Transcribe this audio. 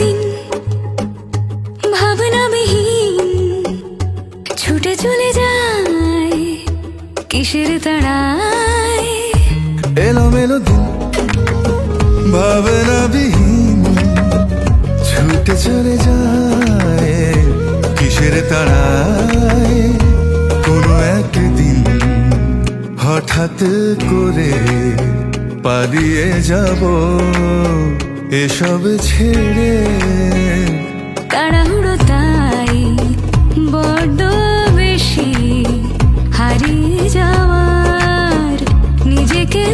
দিন ভাবনাবিহীন ছুটে চলে যায় কিসের তাড়ায়। এলোমেলো দিন ভাবনাবিহীন ছুটে চলে যায় কিসের তাড়ায়। কোনো একদিন হঠাৎ করে পালিয়ে যাব এসব ছেড়ে। তাড়াহুড়ো তাই বড্ড বেশি, হারিয়ে যাওয়ার নিজেকে